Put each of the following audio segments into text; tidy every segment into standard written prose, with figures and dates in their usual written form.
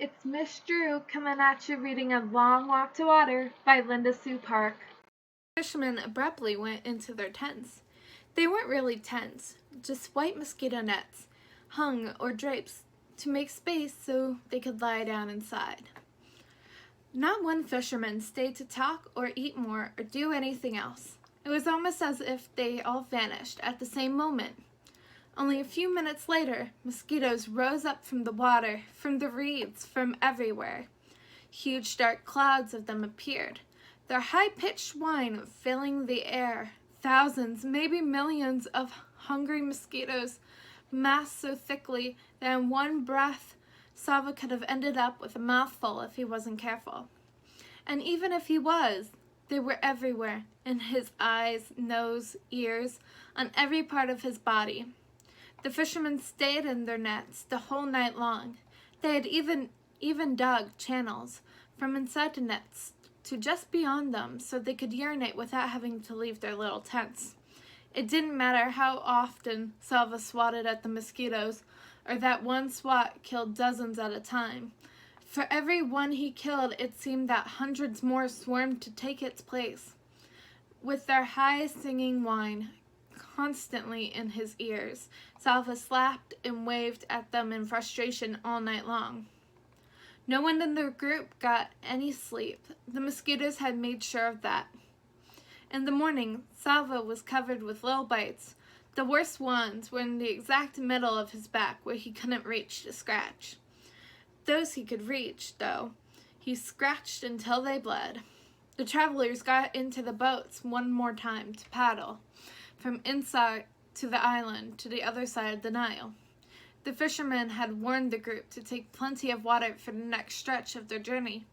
it's Miss Drew coming at you reading A Long Walk to Water by Linda Sue Park. Fishermen abruptly went into their tents. They weren't really tents, just white mosquito nets, hung or drapes to make space so they could lie down inside. Not one fisherman stayed to talk or eat more or do anything else. It was almost as if they all vanished at the same moment. Only a few minutes later, mosquitoes rose up from the water, from the reeds, from everywhere. Huge dark clouds of them appeared, their high-pitched whine filling the air. Thousands, maybe millions of hungry mosquitoes massed so thickly that in one breath, Salva could have ended up with a mouthful if he wasn't careful. And even if he was, they were everywhere, in his eyes, nose, ears, on every part of his body. The fishermen stayed in their nets the whole night long. They had even dug channels from inside the nets to just beyond them so they could urinate without having to leave their little tents. It didn't matter how often Salva swatted at the mosquitoes, or that one swat killed dozens at a time. For every one he killed, it seemed that hundreds more swarmed to take its place. With their high singing whine constantly in his ears, Salva slapped and waved at them in frustration all night long. No one in the group got any sleep. The mosquitoes had made sure of that. In the morning, Salva was covered with little bites. The worst ones were in the exact middle of his back where he couldn't reach to scratch. Those he could reach, though, he scratched until they bled. The travelers got into the boats one more time to paddle from inside to the island to the other side of the Nile. The fishermen had warned the group to take plenty of water for the next stretch of their journey.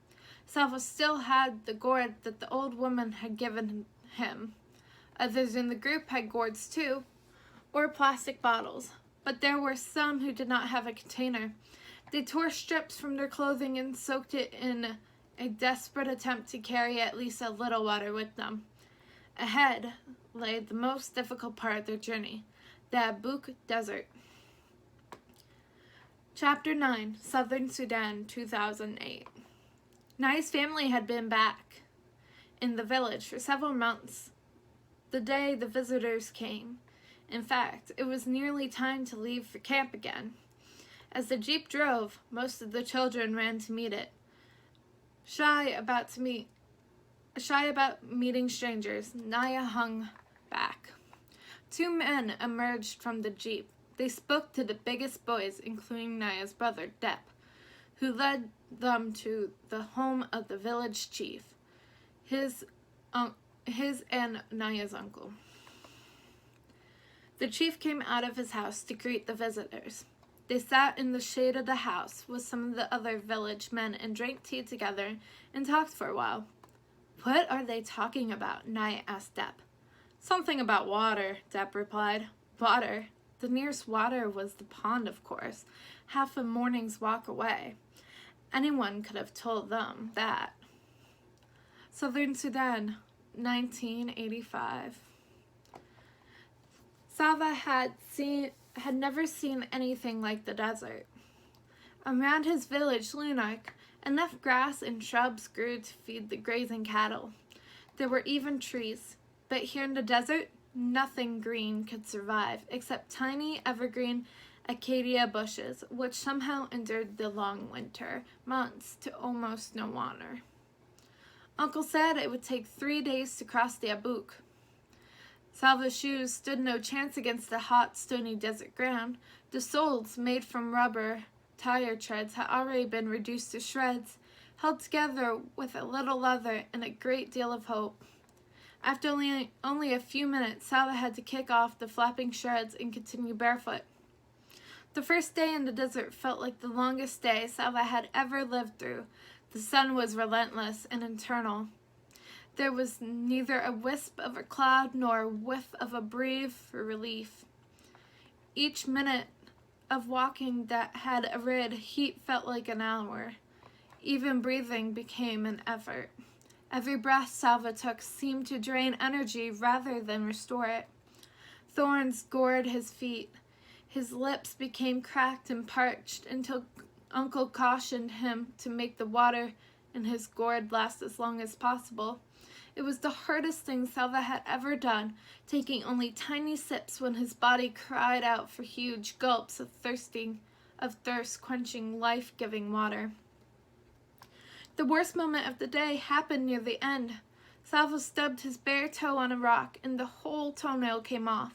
Salva still had the gourd that the old woman had given him. Others in the group had gourds too, or plastic bottles, but there were some who did not have a container. They tore strips from their clothing and soaked it in a desperate attempt to carry at least a little water with them. Ahead lay the most difficult part of their journey, the Abuk Desert. Chapter 9, Southern Sudan, 2008. Nai's family had been back in the village for several months the day the visitors came. In fact, it was nearly time to leave for camp again. As the jeep drove, most of the children ran to meet it. Shy about meeting strangers, Naya hung back. Two men emerged from the jeep. They spoke to the biggest boys, including Naya's brother, Depp, who led them to the home of the village chief, his and Naya's uncle. The chief came out of his house to greet the visitors. They sat in the shade of the house with some of the other village men and drank tea together and talked for a while. "What are they talking about?" Naya asked Depp. "Something about water," Depp replied. "Water?" The nearest water was the pond, of course, half a morning's walk away. Anyone could have told them that. Southern Sudan, 1985. Salva had never seen anything like the desert. Around his village, Lunark, enough grass and shrubs grew to feed the grazing cattle. There were even trees, but here in the desert, nothing green could survive except tiny evergreen acacia bushes, which somehow endured the long winter months to almost no water. Uncle said it would take 3 days to cross the Abuk. Salva's shoes stood no chance against the hot, stony desert ground. The soles, made from rubber tire treads, had already been reduced to shreds, held together with a little leather and a great deal of hope. After only a few minutes, Salva had to kick off the flapping shreds and continue barefoot. The first day in the desert felt like the longest day Salva had ever lived through. The sun was relentless and eternal. There was neither a wisp of a cloud nor a whiff of a breeze for relief. Each minute of walking that had arid heat felt like an hour. Even breathing became an effort. Every breath Salva took seemed to drain energy rather than restore it. Thorns gored his feet. His lips became cracked and parched until Uncle cautioned him to make the water in his gourd last as long as possible. It was the hardest thing Salva had ever done, taking only tiny sips when his body cried out for huge gulps of thirst-quenching, life-giving water. The worst moment of the day happened near the end. Salva stubbed his bare toe on a rock, and the whole toenail came off.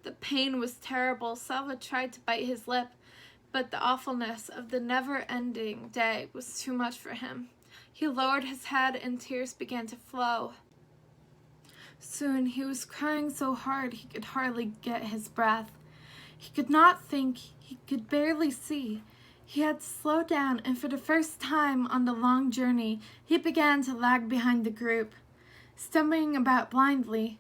The pain was terrible. Salva tried to bite his lip, but the awfulness of the never-ending day was too much for him. He lowered his head, and tears began to flow. Soon he was crying so hard he could hardly get his breath. He could not think, he could barely see. He had slowed down, and for the first time on the long journey, he began to lag behind the group. Stumbling about blindly,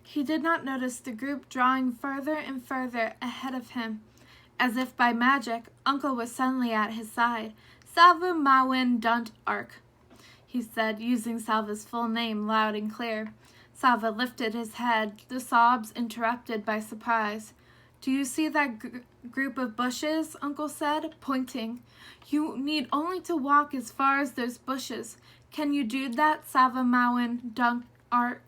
he did not notice the group drawing further and further ahead of him. As if by magic, Uncle was suddenly at his side. "Salva Mawin Dunt Ark," he said, using Salva's full name loud and clear. Salva lifted his head, the sobs interrupted by surprise. "Do you see that group of bushes?" Uncle said, pointing. "You need only to walk as far as those bushes. Can you do that, Salva Mawin Dunt Ark?"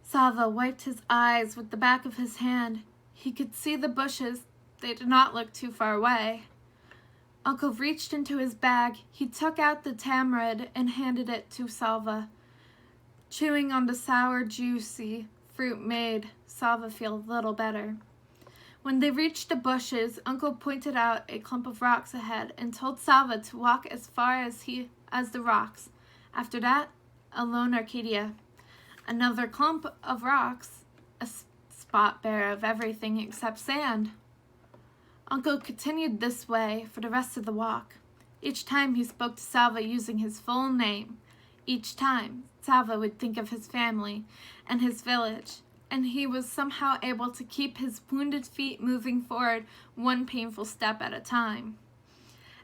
Salva wiped his eyes with the back of his hand. He could see the bushes. They did not look too far away. Uncle reached into his bag. He took out the tamarind and handed it to Salva. Chewing on the sour, juicy fruit made Salva feel a little better. When they reached the bushes, Uncle pointed out a clump of rocks ahead and told Salva to walk as far as the rocks. After that, a lone Arcadia. Another clump of rocks, a spot bare of everything except sand. Uncle continued this way for the rest of the walk. Each time he spoke to Salva using his full name. Each time, Salva would think of his family and his village, and he was somehow able to keep his wounded feet moving forward one painful step at a time.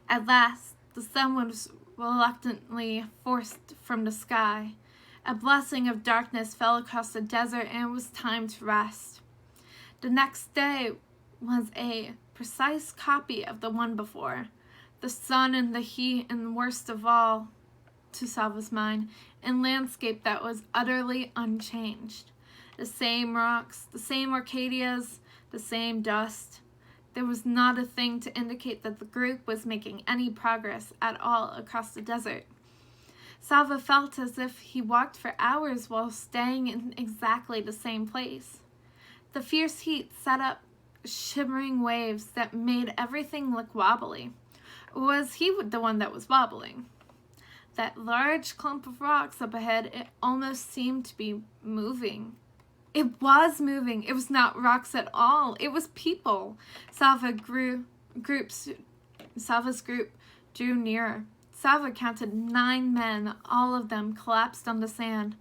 At last, the sun was reluctantly forced from the sky. A blessing of darkness fell across the desert, and it was time to rest. The next day was a precise copy of the one before. The sun and the heat, and worst of all, to Salva's mind, and landscape that was utterly unchanged. The same rocks, the same Arcadias, the same dust. There was not a thing to indicate that the group was making any progress at all across the desert. Salva felt as if he walked for hours while staying in exactly the same place. The fierce heat set up shimmering waves that made everything look wobbly. Or was he the one that was wobbling? That large clump of rocks up ahead, it almost seemed to be moving. It was moving. It was not rocks at all. It was people. Salva's group drew nearer. Salva counted 9 men. All of them collapsed on the sand.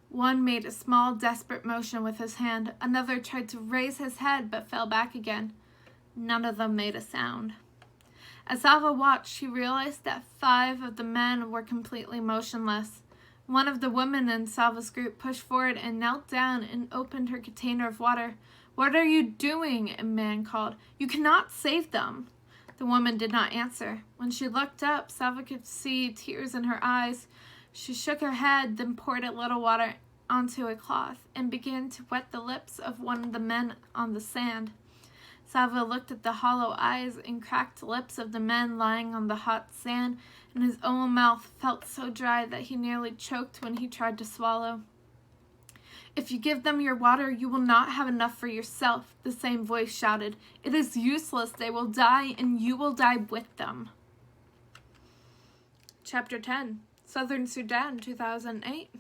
One made a small, desperate motion with his hand. Another tried to raise his head but fell back again. None of them made a sound. As Salva watched, he realized that 5 of the men were completely motionless. One of the women in Salva's group pushed forward and knelt down and opened her container of water. "What are you doing?" a man called. "You cannot save them." The woman did not answer. When she looked up, Salva could see tears in her eyes. She shook her head, then poured a little water onto a cloth and began to wet the lips of one of the men on the sand. Salva looked at the hollow eyes and cracked lips of the men lying on the hot sand, and his own mouth felt so dry that he nearly choked when he tried to swallow. "If you give them your water, you will not have enough for yourself," the same voice shouted. "It is useless. They will die, and you will die with them." Chapter 10, Southern Sudan, 2008.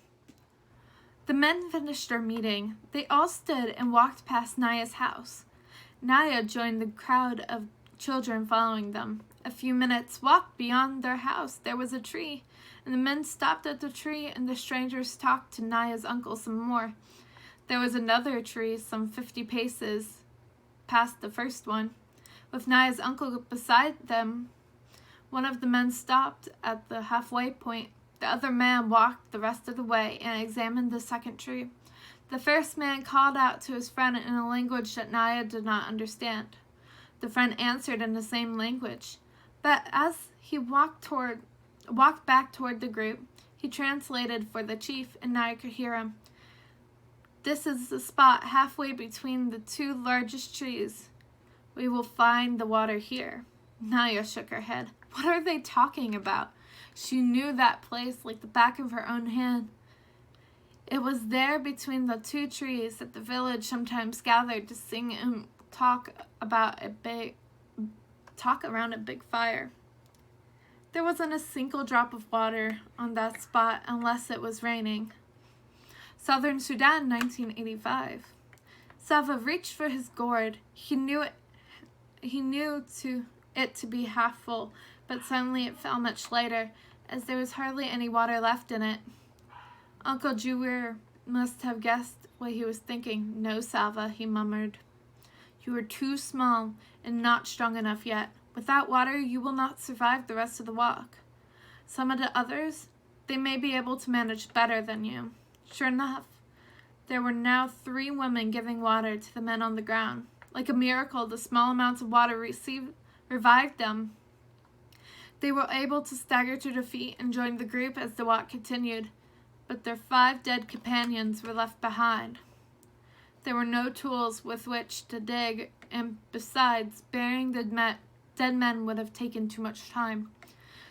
The men finished their meeting. They all stood and walked past Naya's house. Naya joined the crowd of children following them. A few minutes' walk beyond their house, there was a tree, and the men stopped at the tree, and the strangers talked to Naya's uncle some more. There was another tree some 50 paces past the first one. With Naya's uncle beside them, one of the men stopped at the halfway point. The other man walked the rest of the way and examined the second tree. The first man called out to his friend in a language that Naya did not understand. The friend answered in the same language. But as he walked back toward the group, he translated for the chief, and now I could hear him. "This is the spot halfway between the two largest trees. We will find the water here." Naya shook her head. What are they talking about? She knew that place like the back of her own hand. It was there between the two trees that the village sometimes gathered to sing and talk around a big fire. There wasn't a single drop of water on that spot unless it was raining. Southern Sudan, 1985. Salva reached for his gourd. He knew it to be half full, but suddenly it felt much lighter, as there was hardly any water left in it. Uncle Juwir must have guessed what he was thinking. "No, Salva," he murmured. "You are too small and not strong enough yet. Without water, you will not survive the rest of the walk. Some of the others, they may be able to manage better than you." Sure enough, there were now 3 women giving water to the men on the ground. Like a miracle, the small amounts of water revived them. They were able to stagger to their feet and join the group as the walk continued, but their 5 dead companions were left behind. There were no tools with which to dig, and besides, burying the dead men would have taken too much time.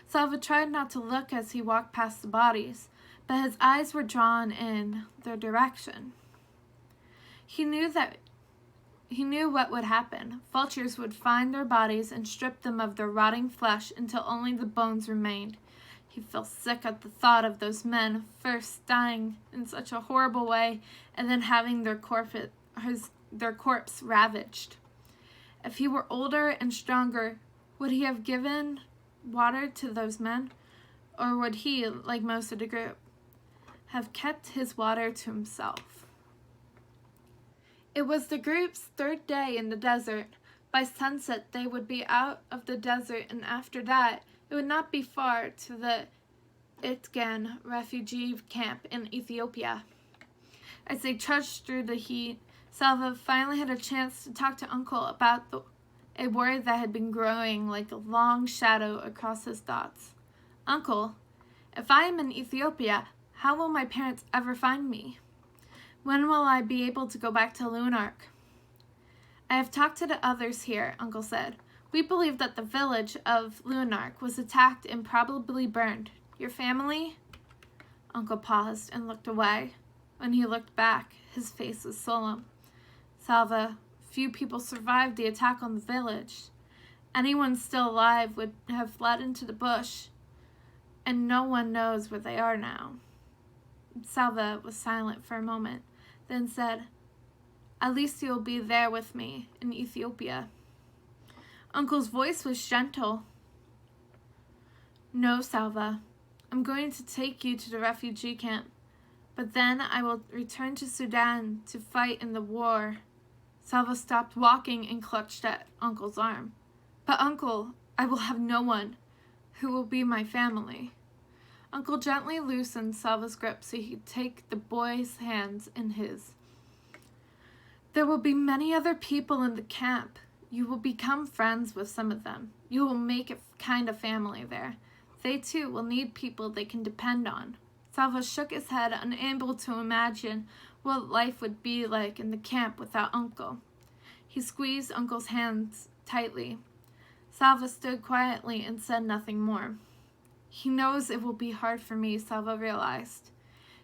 Salva tried not to look as he walked past the bodies, but his eyes were drawn in their direction. He knew what would happen. Vultures would find their bodies and strip them of their rotting flesh until only the bones remained. He felt sick at the thought of those men first dying in such a horrible way and then having their corpse ravaged. If he were older and stronger, would he have given water to those men? Or would he, like most of the group, have kept his water to himself? It was the group's 3rd day in the desert. By sunset, they would be out of the desert, and after that, it would not be far to the Itgan refugee camp in Ethiopia. As they trudged through the heat, Salva finally had a chance to talk to Uncle about a worry that had been growing like a long shadow across his thoughts. "Uncle, if I am in Ethiopia, how will my parents ever find me? When will I be able to go back to Lunark?" "I have talked to the others here," Uncle said. "We believe that the village of Lunark was attacked and probably burned. Your family?" Uncle paused and looked away. When he looked back, his face was solemn. "Salva, few people survived the attack on the village. Anyone still alive would have fled into the bush, and no one knows where they are now." Salva was silent for a moment, then said, "At least you'll be there with me in Ethiopia." Uncle's voice was gentle. "No, Salva, I'm going to take you to the refugee camp, but then I will return to Sudan to fight in the war." Salva stopped walking and clutched at Uncle's arm. "But Uncle, I will have no one. Who will be my family?" Uncle gently loosened Salva's grip so he could take the boy's hands in his. "There will be many other people in the camp. You will become friends with some of them. You will make a kind of family there. They too will need people they can depend on." Salva shook his head, unable to imagine what life would be like in the camp without Uncle. He squeezed Uncle's hands tightly. Salva stood quietly and said nothing more. "He knows it will be hard for me," Salva realized.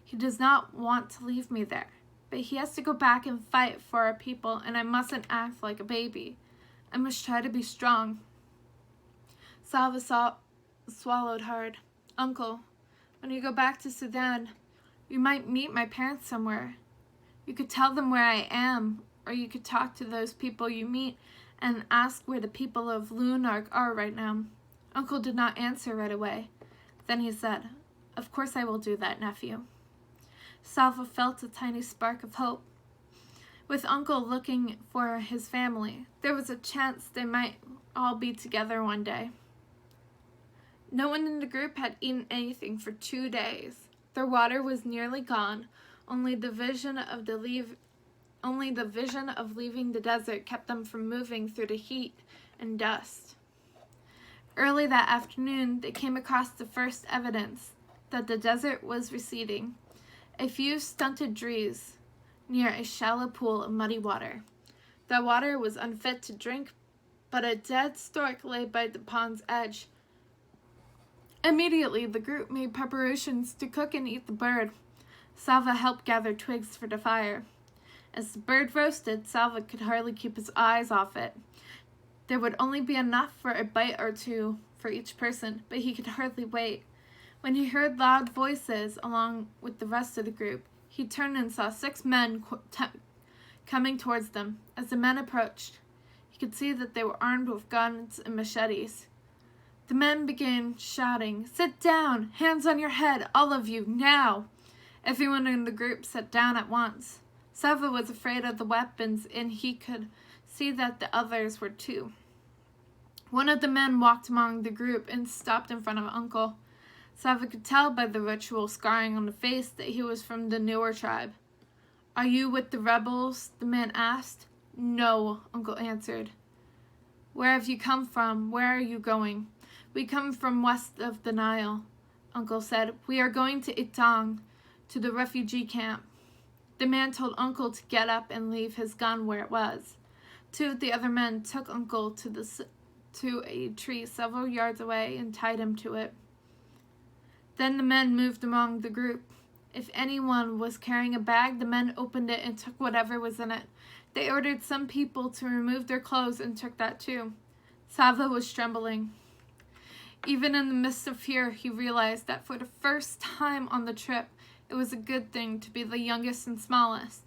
"He does not want to leave me there, but he has to go back and fight for our people, and I mustn't act like a baby. I must try to be strong." Salva swallowed hard. "Uncle, when you go back to Sudan, you might meet my parents somewhere. You could tell them where I am, or you could talk to those people you meet and ask where the people of Lunark are right now." Uncle did not answer right away. Then he said, "Of course I will do that, nephew." Salva felt a tiny spark of hope. With Uncle looking for his family, there was a chance they might all be together one day. No one in the group had eaten anything for 2 days. Their water was nearly gone. Only the vision of leaving the desert kept them from moving through the heat and dust. Early that afternoon, they came across the first evidence that the desert was receding. A few stunted trees near a shallow pool of muddy water. The water was unfit to drink, but a dead stork lay by the pond's edge. Immediately, the group made preparations to cook and eat the bird. Salva helped gather twigs for the fire. As the bird roasted, Salva could hardly keep his eyes off it. There would only be enough for a bite or two for each person, but he could hardly wait. When he heard loud voices along with the rest of the group, he turned and saw 6 men coming towards them. As the men approached, he could see that they were armed with guns and machetes. The men began shouting, "Sit down! Hands on your head, all of you, now!" Everyone in the group sat down at once. Salva was afraid of the weapons, and he could see that the others were too. One of the men walked among the group and stopped in front of Uncle. Salva could tell by the ritual scarring on the face that he was from the newer tribe. "Are you with the rebels?" the man asked. "No," Uncle answered. "Where have you come from? Where are you going?" "We come from west of the Nile," Uncle said. "We are going to Itang, to the refugee camp." The man told Uncle to get up and leave his gun where it was. 2 of the other men took Uncle to a tree several yards away and tied him to it. Then the men moved among the group. If anyone was carrying a bag, the men opened it and took whatever was in it. They ordered some people to remove their clothes and took that too. Salva was trembling. Even in the midst of fear, he realized that for the first time on the trip, it was a good thing to be the youngest and smallest.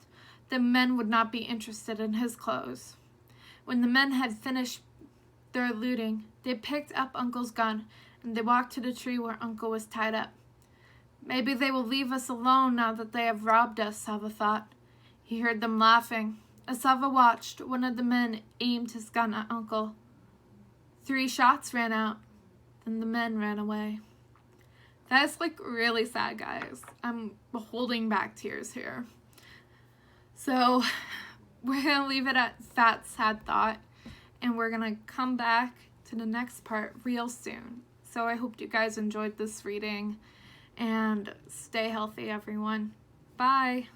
The men would not be interested in his clothes. When the men had finished their looting, they picked up Uncle's gun and they walked to the tree where Uncle was tied up. "Maybe they will leave us alone now that they have robbed us," Salva thought. He heard them laughing. As Salva watched, one of the men aimed his gun at Uncle. 3 shots ran out. Then the men ran away. That's really sad, guys. I'm holding back tears here. So we're going to leave it at that sad thought. And we're going to come back to the next part real soon. So I hope you guys enjoyed this reading. And stay healthy, everyone. Bye.